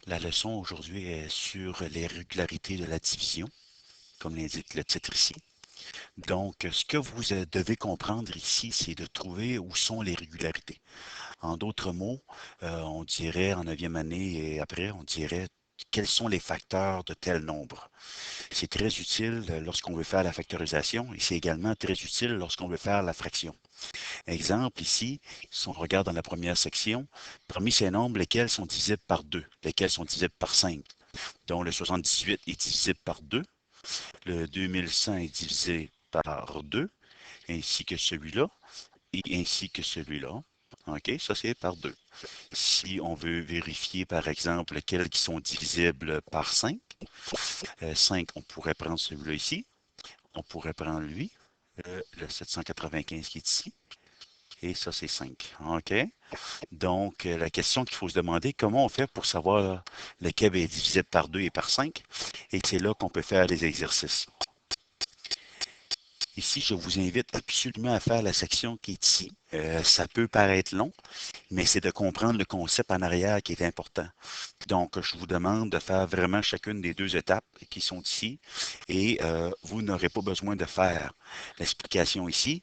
La leçon aujourd'hui est sur les régularités de la division, comme l'indique le titre ici. Donc, ce que vous devez comprendre ici, c'est de trouver où sont les régularités. En d'autres mots, on dirait en 9e année et après, on dirait quels sont les facteurs de tel nombre. C'est très utile lorsqu'on veut faire la factorisation et c'est également très utile lorsqu'on veut faire la fraction. Exemple ici, si on regarde dans la première section, parmi ces nombres, lesquels sont divisibles par 2, lesquels sont divisibles par 5. Donc le 78 est divisible par 2, le 2100 est divisé par 2, ainsi que celui-là, et ainsi que celui-là. OK, ça c'est par 2. Si on veut vérifier, par exemple, lesquels qui sont divisibles par 5, 5, on pourrait prendre celui-là ici, on pourrait prendre lui, le 795 qui est ici, et ça c'est 5. OK? Donc, la question qu'il faut se demander, comment on fait pour savoir lequel est divisible par 2 et par 5? Et c'est là qu'on peut faire les exercices. Ici, je vous invite absolument à faire la section qui est ici. Ça peut paraître long, mais c'est de comprendre le concept en arrière qui est important. Donc, je vous demande de faire vraiment chacune des deux étapes qui sont ici et vous n'aurez pas besoin de faire l'explication ici.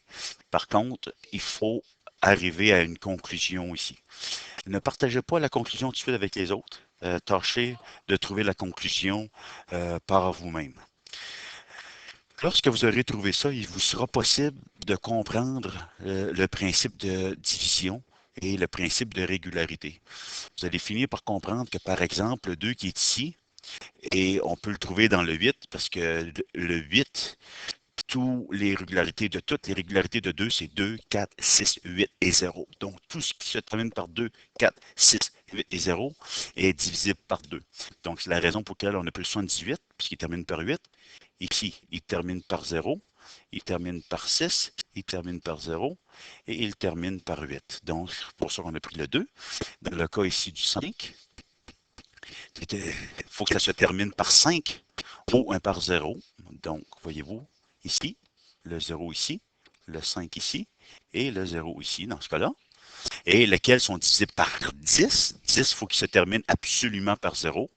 Par contre, il faut arriver à une conclusion ici. Ne partagez pas la conclusion tout de suite avec les autres. Tâchez de trouver la conclusion par vous-même. Lorsque vous aurez trouvé ça, il vous sera possible de comprendre le principe de division et le principe de régularité. Vous allez finir par comprendre que, par exemple, le 2 qui est ici, et on peut le trouver dans le 8, parce que le 8, toutes les régularités de 2, c'est 2, 4, 6, 8 et 0. Donc, tout ce qui se termine par 2, 4, 6, 8 et 0 est divisible par 2. Donc, c'est la raison pour laquelle on appelle 78, puisqu'il termine par 8. Ici, il termine par 0, il termine par 6, il termine par 0 et il termine par 8. Donc, c'est pour ça qu'on a pris le 2. Dans le cas ici du 5, il faut que ça se termine par 5 ou 1 par 0. Donc, voyez-vous, ici, le 0 ici, le 5 ici et le 0 ici dans ce cas-là. Et lesquels sont divisés par 10. 10, il faut qu'il se termine absolument par 0.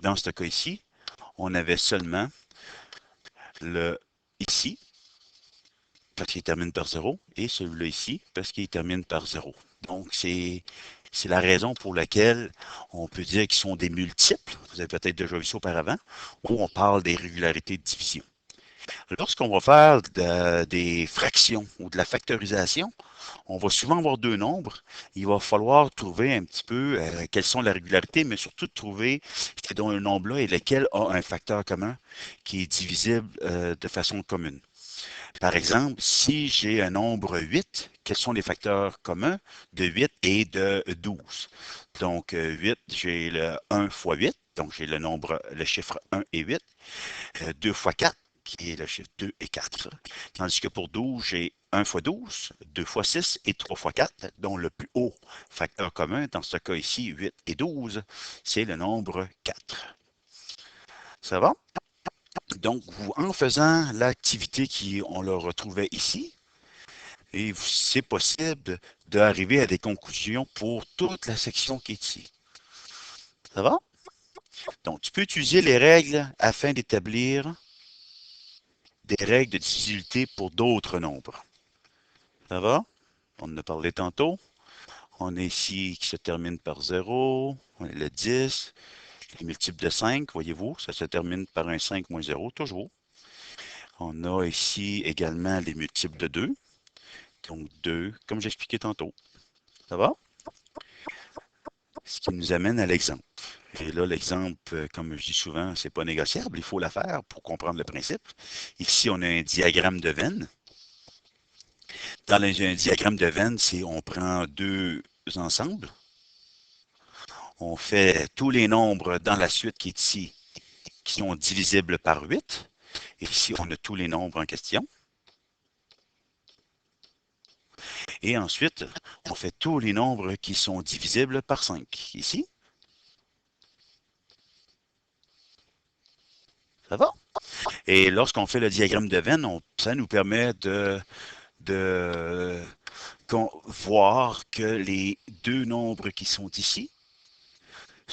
Dans ce cas ici, on avait seulement le ici, parce qu'il termine par 0, et celui-là ici, parce qu'il termine par 0. Donc, c'est la raison pour laquelle on peut dire qu'ils sont des multiples. Vous avez peut-être déjà vu ça auparavant, où on parle des régularités de division. Lorsqu'on va faire des fractions ou de la factorisation, on va souvent avoir deux nombres. Il va falloir trouver un petit peu quelles sont les régularités, mais surtout trouver ce dont un nombre-là et lequel a un facteur commun qui est divisible de façon commune. Par exemple, si j'ai un nombre 8, quels sont les facteurs communs de 8 et de 12? Donc, 8, j'ai le 1 fois 8, donc j'ai le chiffre 1 et 8. 2 fois 4, qui est le chiffre 2 et 4. Tandis que pour 12, j'ai 1 fois 12, 2 fois 6 et 3 fois 4, dont le plus haut facteur commun, dans ce cas ici, 8 et 12, c'est le nombre 4. Ça va? Donc, en faisant l'activité qu'on le retrouvait ici, et c'est possible d'arriver à des conclusions pour toute la section qui est ici. Ça va? Donc, tu peux utiliser les règles afin d'établir des règles de divisibilité pour d'autres nombres. Ça va? On en a parlé tantôt. On a ici qui se termine par 0. On a le 10. Les multiples de 5, voyez-vous, ça se termine par un 5 moins 0, toujours. On a ici également les multiples de 2. Donc 2, comme j'expliquais tantôt. Ça va? Ce qui nous amène à l'exemple. Et là, l'exemple, comme je dis souvent, c'est pas négociable, il faut la faire pour comprendre le principe. Ici, on a un diagramme de veine. Dans un diagramme de veine, c'est on prend deux ensembles, on fait tous les nombres dans la suite qui est ici, qui sont divisibles par 8. Et ici, on a tous les nombres en question. Et ensuite, on fait tous les nombres qui sont divisibles par 5. Ici, ça va? Et lorsqu'on fait le diagramme de veine, ça nous permet de voir que les deux nombres qui sont ici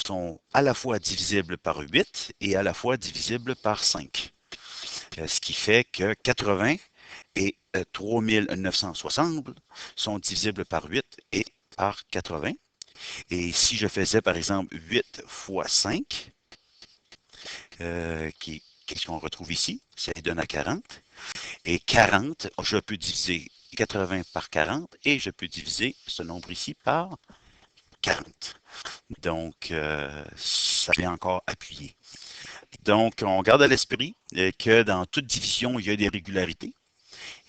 sont à la fois divisibles par 8 et à la fois divisibles par 5. Ce qui fait que 80 et 3960 sont divisibles par 8 et par 80. Et si je faisais par exemple 8 fois 5, qu'est-ce qu'on retrouve ici? Ça donne à 40. Et 40, je peux diviser 80 par 40 et je peux diviser ce nombre ici par 40. Donc, ça vient encore appuyer. Donc, on garde à l'esprit que dans toute division, il y a des régularités.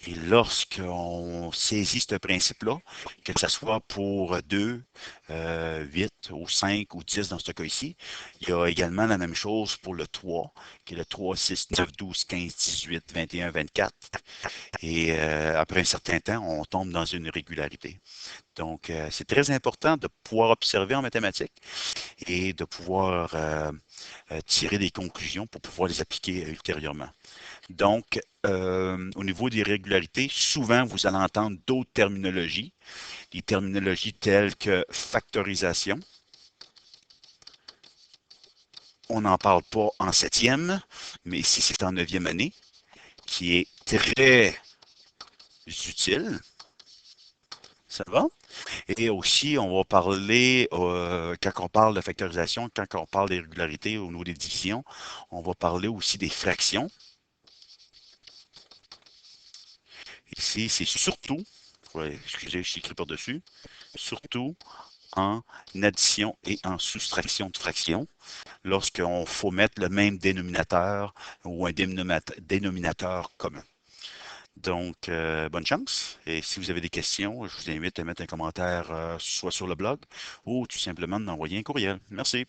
Et lorsqu'on saisit ce principe-là, que ce soit pour 2, 8 ou 5 ou 10 dans ce cas ici, il y a également la même chose pour le 3, qui est le 3, 6, 9, 12, 15, 18, 21, 24. Et après un certain temps, on tombe dans une régularité. Donc, c'est très important de pouvoir observer en mathématiques et de pouvoir tirer des conclusions pour pouvoir les appliquer ultérieurement. Donc, au niveau des régularités, souvent, vous allez entendre d'autres terminologies, des terminologies telles que factorisation. On n'en parle pas en septième, mais ici, c'est en neuvième année, qui est très utile. Ça va? Et aussi, on va parler, quand on parle de factorisation, quand on parle des régularités au niveau des divisions, on va parler aussi des fractions. Ici, c'est surtout, ouais, excusez, je suis écrit par-dessus, surtout en addition et en soustraction de fractions, lorsqu'on faut mettre le même dénominateur ou un dénominateur commun. Donc, bonne chance. Et si vous avez des questions, je vous invite à mettre un commentaire soit sur le blog ou tout simplement d'envoyer un courriel. Merci.